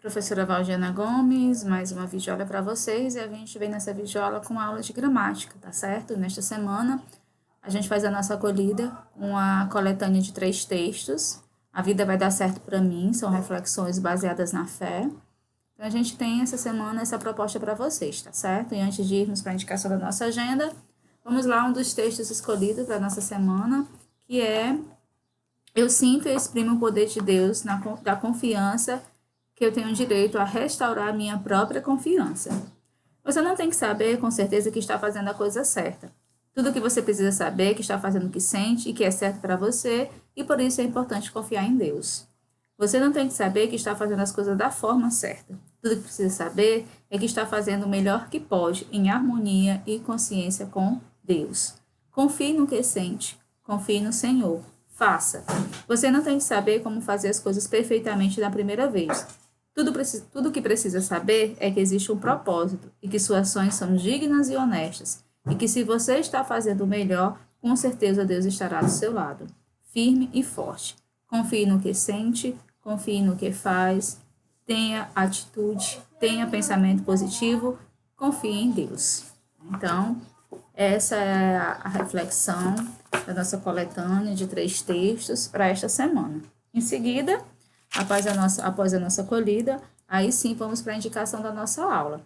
Professora Valdiana Gomes, mais uma videoaula para vocês, e a gente vem nessa videoaula com aula de gramática, tá certo? Nesta semana, a gente faz a nossa acolhida com a coletânea de 3 textos. A vida vai dar certo para mim, são reflexões baseadas na fé. Então, a gente tem essa semana essa proposta para vocês, tá certo? E antes de irmos para a indicação da nossa agenda, vamos lá, um dos textos escolhidos para a nossa semana, que é: eu sinto e exprimo o poder de Deus da confiança que eu tenho direito a restaurar minha própria confiança. Você não tem que saber com certeza que está fazendo a coisa certa. Tudo o que você precisa saber é que está fazendo o que sente e que é certo para você, e por isso é importante confiar em Deus. Você não tem que saber que está fazendo as coisas da forma certa. Tudo o que precisa saber é que está fazendo o melhor que pode, em harmonia e consciência com Deus. Confie no que sente, confie no Senhor. Faça. Você não tem que saber como fazer as coisas perfeitamente na primeira vez. Tudo que precisa saber é que existe um propósito e que suas ações são dignas e honestas. E que se você está fazendo o melhor, com certeza Deus estará do seu lado. Firme e forte. Confie no que sente, confie no que faz, tenha atitude, tenha pensamento positivo, confie em Deus. Então, essa é a reflexão da nossa coletânea de 3 textos para esta semana. Em seguida, após a nossa acolhida, aí sim vamos para a indicação da nossa aula.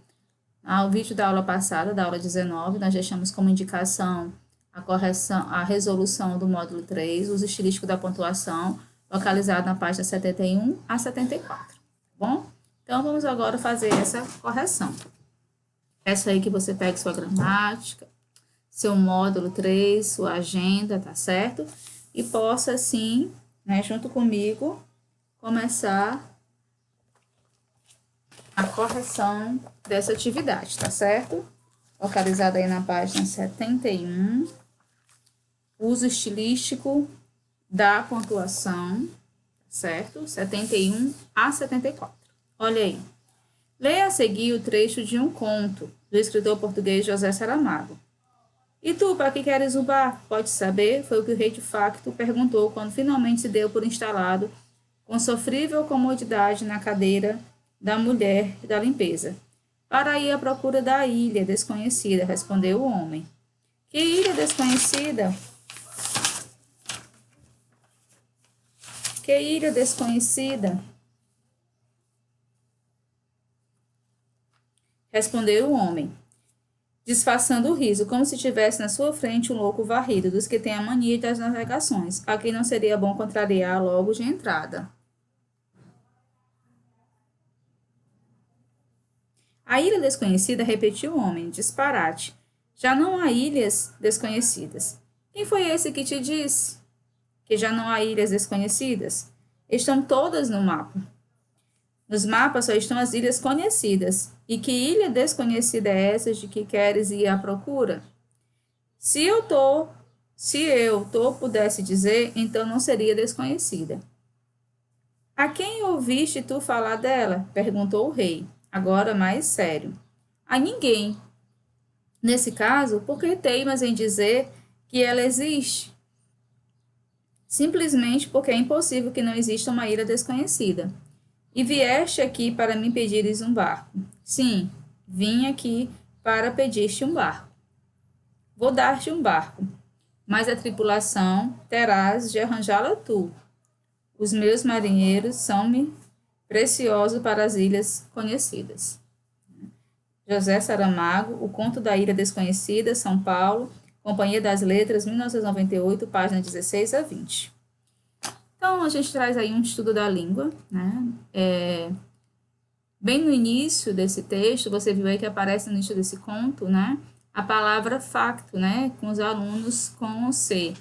O vídeo da aula passada, da aula 19, nós deixamos como indicação a resolução do módulo 3, uso estilístico da pontuação, localizado na página 71 a 74, tá bom? Então, vamos agora fazer essa correção. Peço aí que você pegue sua gramática, seu módulo 3, sua agenda, tá certo? E possa, assim, né, junto comigo, começar a correção dessa atividade, tá certo? Localizada aí na página 71, uso estilístico da pontuação, certo? 71 a 74. Olha aí. Leia a seguir o trecho de um conto do escritor português José Saramago. E tu, para que queres o bar? Pode saber, foi o que o rei de facto perguntou quando finalmente se deu por instalado com sofrível comodidade na cadeira da mulher da limpeza. Para ir à procura da ilha desconhecida, respondeu o homem. Que ilha desconhecida? Que ilha desconhecida? Respondeu o homem, disfarçando o riso, como se tivesse na sua frente um louco varrido, dos que têm a mania das navegações, a quem não seria bom contrariar logo de entrada. A ilha desconhecida, repetiu o homem, disparate. Já não há ilhas desconhecidas. Quem foi esse que te disse que já não há ilhas desconhecidas? Estão todas no mapa. Nos mapas só estão as ilhas conhecidas. E que ilha desconhecida é essa de que queres ir à procura? Se eu pudesse dizer, então não seria desconhecida. A quem ouviste tu falar dela? Perguntou o rei, agora mais sério. A ninguém. Nesse caso, por que teimas em dizer que ela existe? Simplesmente porque é impossível que não exista uma ilha desconhecida. E vieste aqui para me pedires um barco. Sim, vim aqui para pedir-te um barco. Vou dar-te um barco, mas a tripulação terás de arranjá-la tu. Os meus marinheiros são-me preciosos para as ilhas conhecidas. José Saramago, O Conto da Ilha Desconhecida, São Paulo, Companhia das Letras, 1998, página 16 a 20. Então, a gente traz aí um estudo da língua, né? Bem no início desse texto, você viu aí que aparece no início desse conto, né? A palavra facto, né? Com os alunos com o C.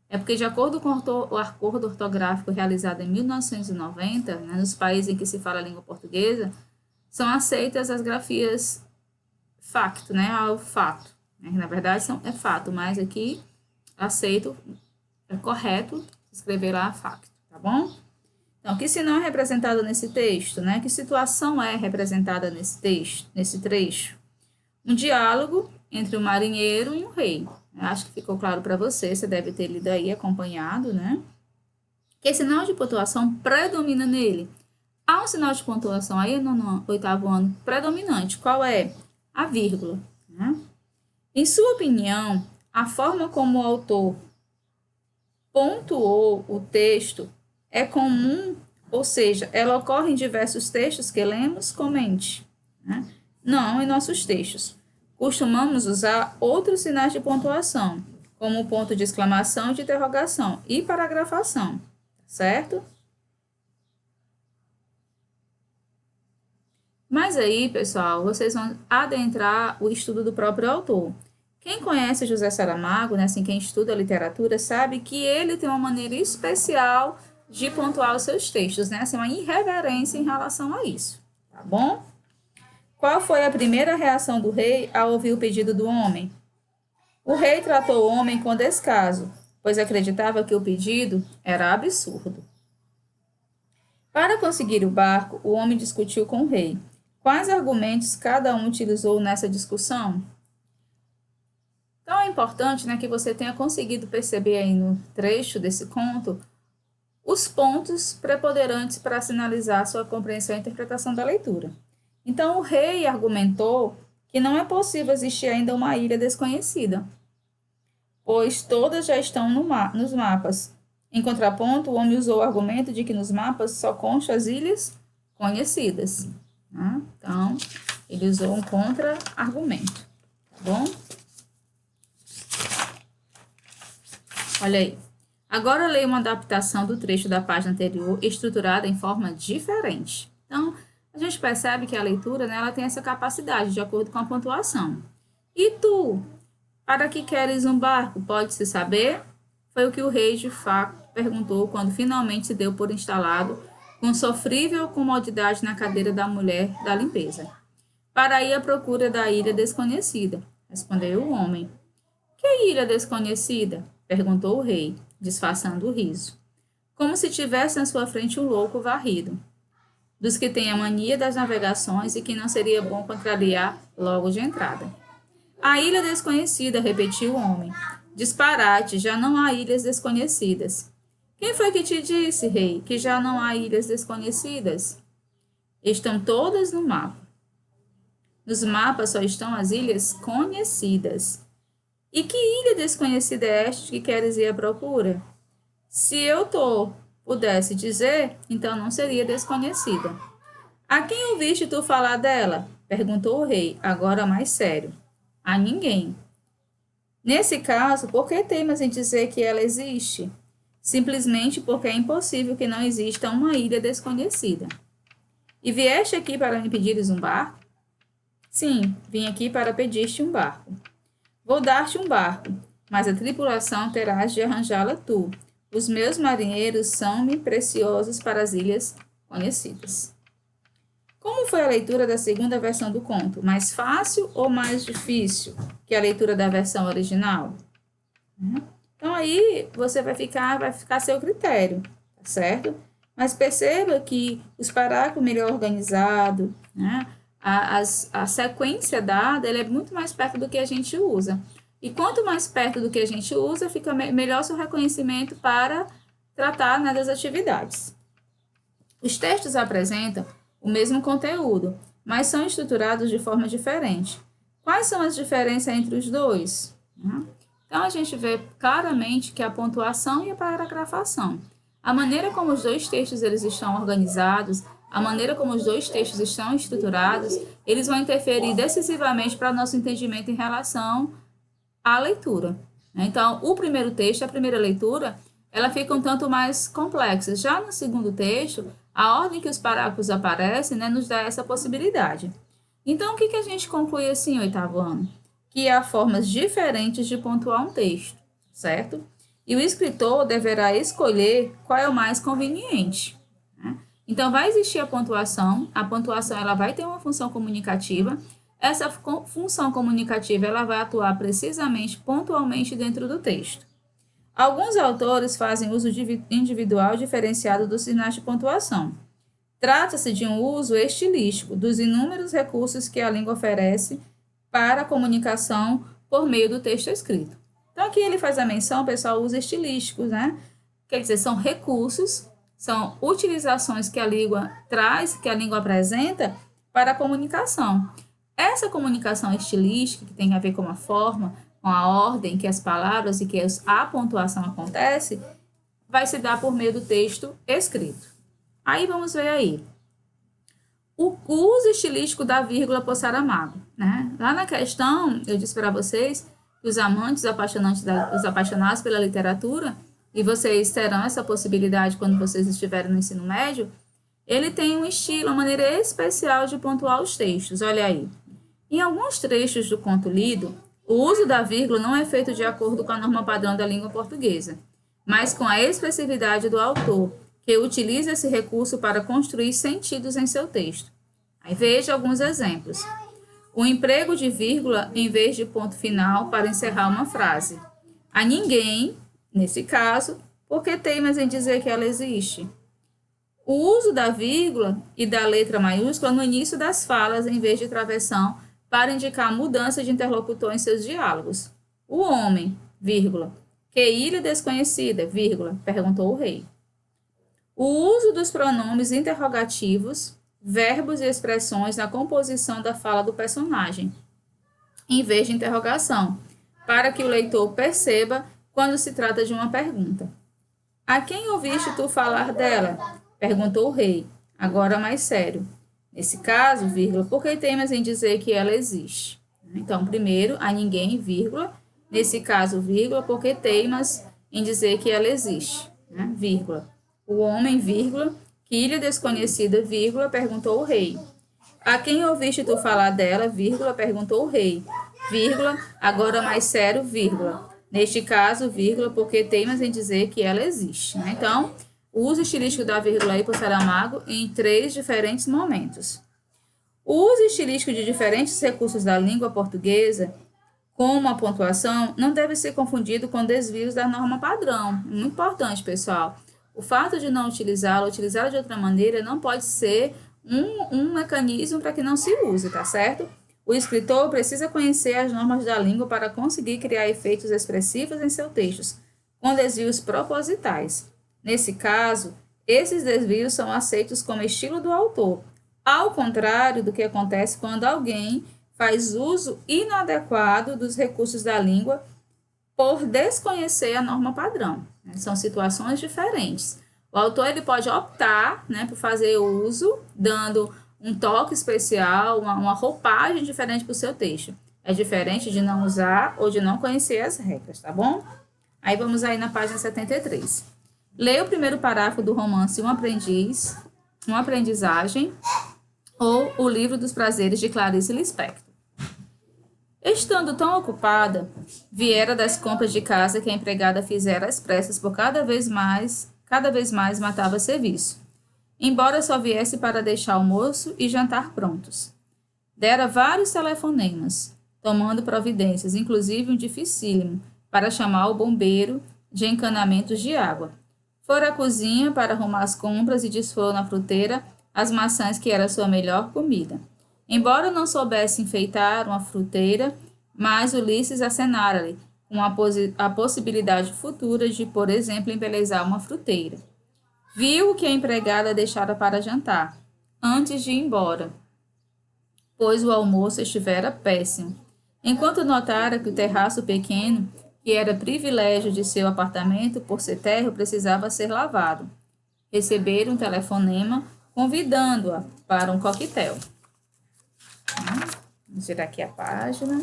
É porque, de acordo com o acordo ortográfico realizado em 1990, né, nos países em que se fala a língua portuguesa, são aceitas as grafias facto, né? Ao fato. Né? Na verdade, é fato, mas aqui aceito, é correto escrever lá facto, tá bom? Então, que sinal é representado nesse texto, né? Que situação é representada nesse texto, nesse trecho? Um diálogo entre um marinheiro e um rei. Acho que ficou claro para você, você deve ter lido aí, acompanhado, né? Que sinal de pontuação predomina nele? Há um sinal de pontuação aí no oitavo ano predominante. Qual é? A vírgula. Né? Em sua opinião, a forma como o autor pontuou o texto é comum, ou seja, ela ocorre em diversos textos que lemos? Comente. Né? Não em nossos textos. Costumamos usar outros sinais de pontuação, como o ponto de exclamação e de interrogação e paragrafação, certo? Mas aí, pessoal, vocês vão adentrar o estudo do próprio autor. Quem conhece José Saramago, né, assim, quem estuda literatura, sabe que ele tem uma maneira especial de pontuar os seus textos, né? Assim, uma irreverência em relação a isso, tá bom? Qual foi a primeira reação do rei ao ouvir o pedido do homem? O rei tratou o homem com descaso, pois acreditava que o pedido era absurdo. Para conseguir o barco, o homem discutiu com o rei. Quais argumentos cada um utilizou nessa discussão? Então é importante, né, que você tenha conseguido perceber aí no trecho desse conto os pontos preponderantes para sinalizar sua compreensão e interpretação da leitura. Então o rei argumentou que não é possível existir ainda uma ilha desconhecida, pois todas já estão nos mapas. Em contraponto, o homem usou o argumento de que nos mapas só constam as ilhas conhecidas. Né? Então, ele usou um contra-argumento, tá bom? Olha aí. Agora leia uma adaptação do trecho da página anterior, estruturada em forma diferente. Então, a gente percebe que a leitura, né, ela tem essa capacidade, de acordo com a pontuação. E tu, para que queres um barco? Pode-se saber? Foi o que o rei de fato perguntou quando finalmente se deu por instalado, com sofrível comodidade na cadeira da mulher da limpeza. Para ir à procura da ilha desconhecida, respondeu o homem. Que ilha desconhecida? Perguntou o rei, disfarçando o riso. Como se tivesse na sua frente um louco varrido. Dos que têm a mania das navegações e que não seria bom contrariar logo de entrada. A ilha desconhecida, repetiu o homem. Disparate, já não há ilhas desconhecidas. Quem foi que te disse, rei, que já não há ilhas desconhecidas? Estão todas no mapa. Nos mapas só estão as ilhas conhecidas. E que ilha desconhecida é esta que queres ir à procura? Se eu pudesse dizer, então não seria desconhecida. A quem ouviste tu falar dela? Perguntou o rei, agora mais sério. A ninguém. Nesse caso, por que temas em dizer que ela existe? Simplesmente porque é impossível que não exista uma ilha desconhecida. E vieste aqui para me pedires um barco? Sim, vim aqui para pedir-te um barco. Vou dar-te um barco, mas a tripulação terás de arranjá-la tu. Os meus marinheiros são-me preciosos para as ilhas conhecidas. Como foi a leitura da segunda versão do conto? Mais fácil ou mais difícil que a leitura da versão original? Então aí você vai ficar a seu critério, tá certo? Mas perceba que os parágrafos melhor organizados, né? A sequência dada ela é muito mais perto do que a gente usa. E quanto mais perto do que a gente usa, fica melhor seu reconhecimento para tratar, né, das atividades. Os textos apresentam o mesmo conteúdo, mas são estruturados de forma diferente. Quais são as diferenças entre os dois? Então, a gente vê claramente que a pontuação e a paragrafação. A maneira como os dois textos eles estão organizados, a maneira como os dois textos estão estruturados, eles vão interferir decisivamente para o nosso entendimento em relação à leitura. Então, o primeiro texto, a primeira leitura, ela fica um tanto mais complexa. Já no segundo texto, a ordem que os parágrafos aparecem, né, nos dá essa possibilidade. Então, o que a gente conclui assim, oitavo ano? Que há formas diferentes de pontuar um texto, certo? E o escritor deverá escolher qual é o mais conveniente. Né? Então, vai existir a pontuação ela vai ter uma função comunicativa, essa função comunicativa ela vai atuar precisamente, pontualmente dentro do texto. Alguns autores fazem uso individual diferenciado dos sinais de pontuação. Trata-se de um uso estilístico dos inúmeros recursos que a língua oferece para a comunicação por meio do texto escrito. Então, aqui ele faz a menção, pessoal, usos estilísticos, né? Quer dizer, são recursos são utilizações que a língua traz, que a língua apresenta para a comunicação. Essa comunicação estilística, que tem a ver com a forma, com a ordem que as palavras e que a pontuação acontece, vai se dar por meio do texto escrito. Aí vamos ver aí. O uso estilístico da vírgula por Saramago, né? Lá na questão, eu disse para vocês que os amantes, os apaixonados pela literatura, e vocês terão essa possibilidade quando vocês estiverem no ensino médio, ele tem um estilo, uma maneira especial de pontuar os textos. Olha aí. Em alguns trechos do conto lido, o uso da vírgula não é feito de acordo com a norma padrão da língua portuguesa, mas com a expressividade do autor, que utiliza esse recurso para construir sentidos em seu texto. Aí veja alguns exemplos. O emprego de vírgula em vez de ponto final para encerrar uma frase. A ninguém, nesse caso, porque teimas em dizer que ela existe. O uso da vírgula e da letra maiúscula no início das falas em vez de travessão para indicar mudança de interlocutor em seus diálogos. O homem, vírgula, que ilha desconhecida, vírgula, perguntou o rei. O uso dos pronomes interrogativos, verbos e expressões na composição da fala do personagem, em vez de interrogação, para que o leitor perceba quando se trata de uma pergunta. A quem ouviste tu falar dela? Perguntou o rei, agora mais sério. Nesse caso, vírgula, por que temas em dizer que ela existe? Então, primeiro, a ninguém, vírgula. Nesse caso, vírgula, por que temas em dizer que ela existe? Né? Vírgula. O homem, vírgula, que ilha desconhecida, vírgula, perguntou o rei. A quem ouviste tu falar dela, vírgula, perguntou o rei. Vírgula, agora mais sério, vírgula. Neste caso, vírgula, porque temas em dizer que ela existe. Né? Então, o uso estilístico da vírgula aí por Saramago em 3 diferentes momentos. O uso estilístico de diferentes recursos da língua portuguesa, como a pontuação, não deve ser confundido com desvios da norma padrão. Muito importante, pessoal. O fato de não utilizá-la de outra maneira, não pode ser um mecanismo para que não se use, tá certo? O escritor precisa conhecer as normas da língua para conseguir criar efeitos expressivos em seus textos, com desvios propositais. Nesse caso, esses desvios são aceitos como estilo do autor, ao contrário do que acontece quando alguém faz uso inadequado dos recursos da língua por desconhecer a norma padrão. São situações diferentes. O autor ele pode optar, né, por fazer uso, dando um toque especial, uma roupagem diferente para o seu texto. É diferente de não usar ou de não conhecer as regras, tá bom? Aí vamos aí na página 73. Leia o primeiro parágrafo do romance Um Aprendiz, Uma Aprendizagem, ou O Livro dos Prazeres de Clarice Lispector. Estando tão ocupada, viera das compras de casa que a empregada fizera às pressas por cada vez mais matava serviço, embora só viesse para deixar almoço e jantar prontos. Dera vários telefonemas, tomando providências, inclusive um dificílimo, para chamar o bombeiro de encanamentos de água. Fora à cozinha para arrumar as compras e desfolhou na fruteira as maçãs que era sua melhor comida. Embora não soubesse enfeitar uma fruteira, mas Ulisses acenara-lhe com a possibilidade futura de, por exemplo, embelezar uma fruteira. Viu o que a empregada deixara para jantar, antes de ir embora, pois o almoço estivera péssimo. Enquanto notara que o terraço pequeno, que era privilégio de seu apartamento por ser térreo, precisava ser lavado. Receberam um telefonema convidando-a para um coquetel. Vamos virar aqui a página.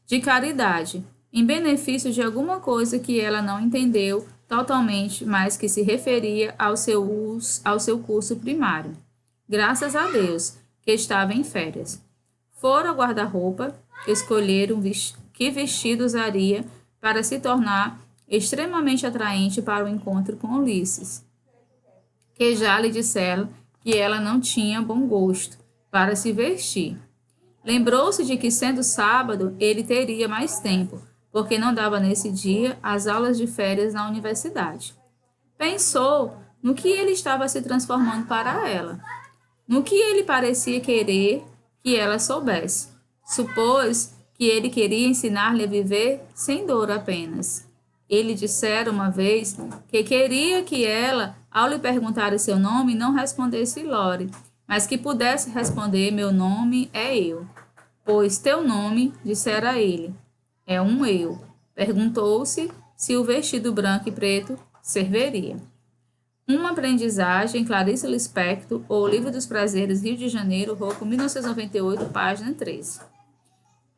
De caridade, em benefício de alguma coisa que ela não entendeu totalmente, mas que se referia ao seu curso primário. Graças a Deus, que estava em férias. Fora ao guarda-roupa, escolheram que vestido usaria para se tornar extremamente atraente para o encontro com Ulisses, que já lhe disseram que ela não tinha bom gosto para se vestir. Lembrou-se de que, sendo sábado, ele teria mais tempo, porque não dava nesse dia as aulas de férias na universidade. Pensou no que ele estava se transformando para ela, no que ele parecia querer que ela soubesse. Supôs que ele queria ensinar-lhe a viver sem dor apenas. Ele dissera uma vez que queria que ela, ao lhe perguntar o seu nome, não respondesse Lore, mas que pudesse responder: meu nome é eu. Pois teu nome, dissera ele, é um eu. Perguntou-se se o vestido branco e preto serviria. Uma aprendizagem, Clarice Lispector, ou Livro dos Prazeres, Rio de Janeiro, Rocco, 1998, página 13.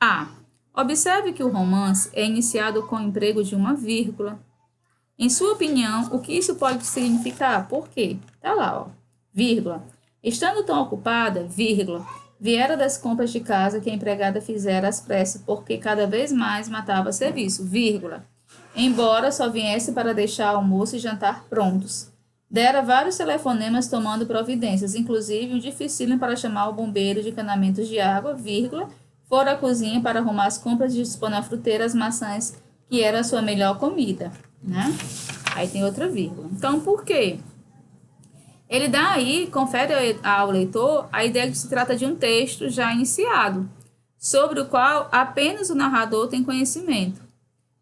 A. Observe que o romance é iniciado com o emprego de uma vírgula. Em sua opinião, o que isso pode significar? Por quê? Tá lá, ó. Vírgula. Estando tão ocupada, vírgula, viera das compras de casa que a empregada fizera às pressas, porque cada vez mais matava serviço, vírgula. Embora só viesse para deixar almoço e jantar prontos. Dera vários telefonemas tomando providências, inclusive um dificílimo para chamar o bombeiro de encanamentos de água, vírgula, fora à cozinha para arrumar as compras e dispor na fruteira as maçãs, que era a sua melhor comida, né? Aí tem outra vírgula. Então, por quê? Ele dá aí, confere ao leitor a ideia de que se trata de um texto já iniciado, sobre o qual apenas o narrador tem conhecimento,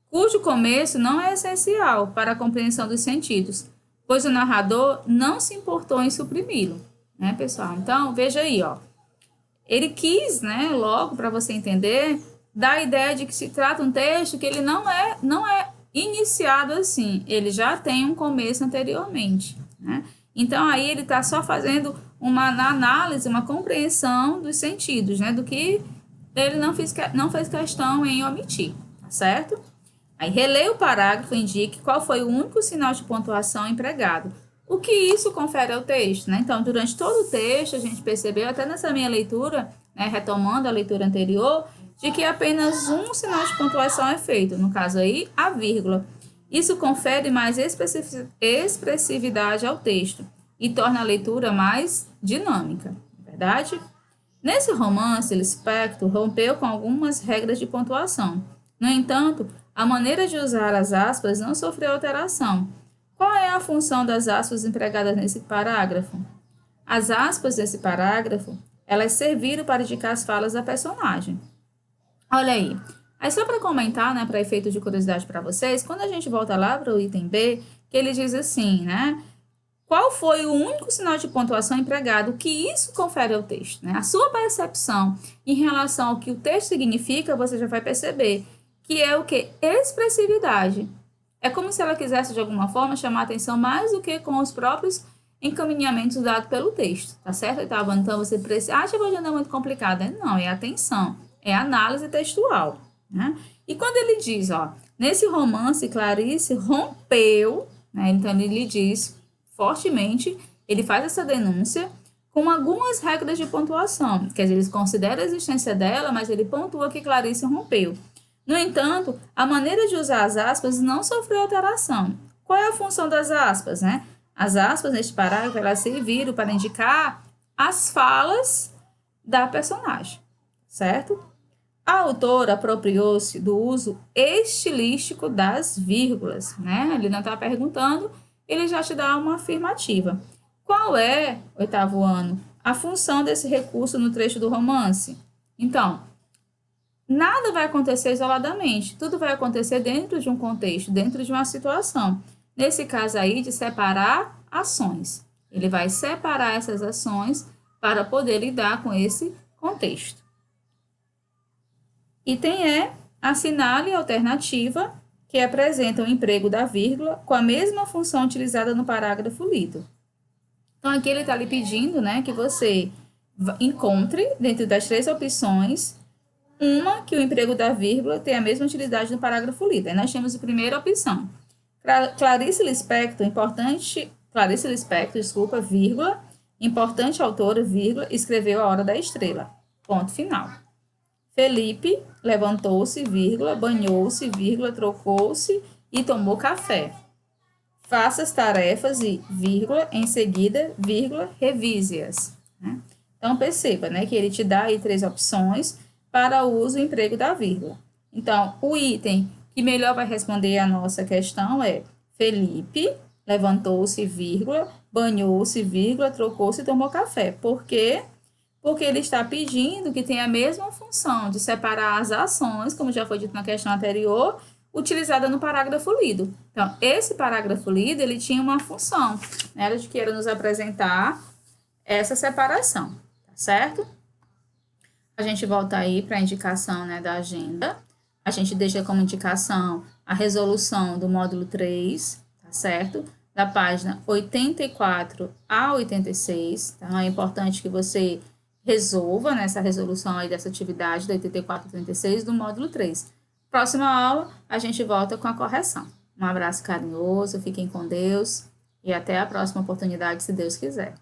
cujo começo não é essencial para a compreensão dos sentidos, pois o narrador não se importou em suprimi-lo, né, pessoal? Então, veja aí, ó. Ele quis, né, logo para você entender, dar a ideia de que se trata um texto que ele não é iniciado assim, ele já tem um começo anteriormente, né? Então, aí ele está só fazendo uma análise, uma compreensão dos sentidos, né, do que ele não fez questão em omitir, tá certo? Aí, releia o parágrafo e indique qual foi o único sinal de pontuação empregado. O que isso confere ao texto, né? Então, durante todo o texto, a gente percebeu, até nessa minha leitura, né, retomando a leitura anterior, de que apenas um sinal de pontuação é feito, no caso aí, a vírgula. Isso confere mais expressividade ao texto e torna a leitura mais dinâmica, não é verdade? Nesse romance, Lispector rompeu com algumas regras de pontuação. No entanto, a maneira de usar as aspas não sofreu alteração. Qual é a função das aspas empregadas nesse parágrafo? As aspas desse parágrafo, elas serviram para indicar as falas da personagem. Olha aí. Aí só para comentar, né, para efeito de curiosidade para vocês, quando a gente volta lá para o item B, que ele diz assim, né? Qual foi o único sinal de pontuação empregado? O que isso confere ao texto, né? A sua percepção em relação ao que o texto significa, você já vai perceber que é o que? Expressividade. É como se ela quisesse, de alguma forma, chamar a atenção mais do que com os próprios encaminhamentos dados pelo texto, tá certo, oitavo ano? Então, você precisa... Ah, tipo, não é muito complicada. Não, é atenção, é análise textual, né? E quando ele diz, ó, nesse romance, Clarice rompeu, né? Então, ele lhe diz fortemente, ele faz essa denúncia com algumas regras de pontuação, quer dizer, ele considera a existência dela, mas ele pontua que Clarice rompeu. No entanto, a maneira de usar as aspas não sofreu alteração. Qual é a função das aspas, né? As aspas, neste parágrafo, elas serviram para indicar as falas da personagem, certo? A autora apropriou-se do uso estilístico das vírgulas, né? Ele não está perguntando, ele já te dá uma afirmativa. Qual é, oitavo ano, a função desse recurso no trecho do romance? Então, nada vai acontecer isoladamente, tudo vai acontecer dentro de um contexto, dentro de uma situação. Nesse caso aí, de separar ações. Ele vai separar essas ações para poder lidar com esse contexto. Item E, assinale a alternativa que apresenta o emprego da vírgula com a mesma função utilizada no parágrafo lido. Então, aqui ele está lhe pedindo, né, que você encontre, dentro das três opções, uma que o emprego da vírgula tem a mesma utilidade no parágrafo lido. Aí nós temos a primeira opção. Clarice Lispector, vírgula, importante autora, vírgula, escreveu A Hora da Estrela. Ponto final. Felipe levantou-se, vírgula, banhou-se, vírgula, trocou-se e tomou café. Faça as tarefas e, vírgula, em seguida, vírgula, revise-as. Né? Então, perceba, né, que ele te dá aí três opções para o uso e emprego da vírgula. Então, o item que melhor vai responder a nossa questão é Felipe levantou-se, vírgula, banhou-se, vírgula, trocou-se e tomou café. Por quê? Porque ele está pedindo que tenha a mesma função de separar as ações, como já foi dito na questão anterior, utilizada no parágrafo lido. Então, esse parágrafo lido, ele tinha uma função, né, era de que era nos apresentar essa separação, tá certo? A gente volta aí para a indicação, né, da agenda. A gente deixa como indicação a resolução do módulo 3, tá certo? Da página 84 a 86. Então, é importante que você resolva nessa resolução aí dessa atividade da 84 a 86 do módulo 3. Próxima aula, a gente volta com a correção. Um abraço carinhoso, fiquem com Deus e até a próxima oportunidade, se Deus quiser.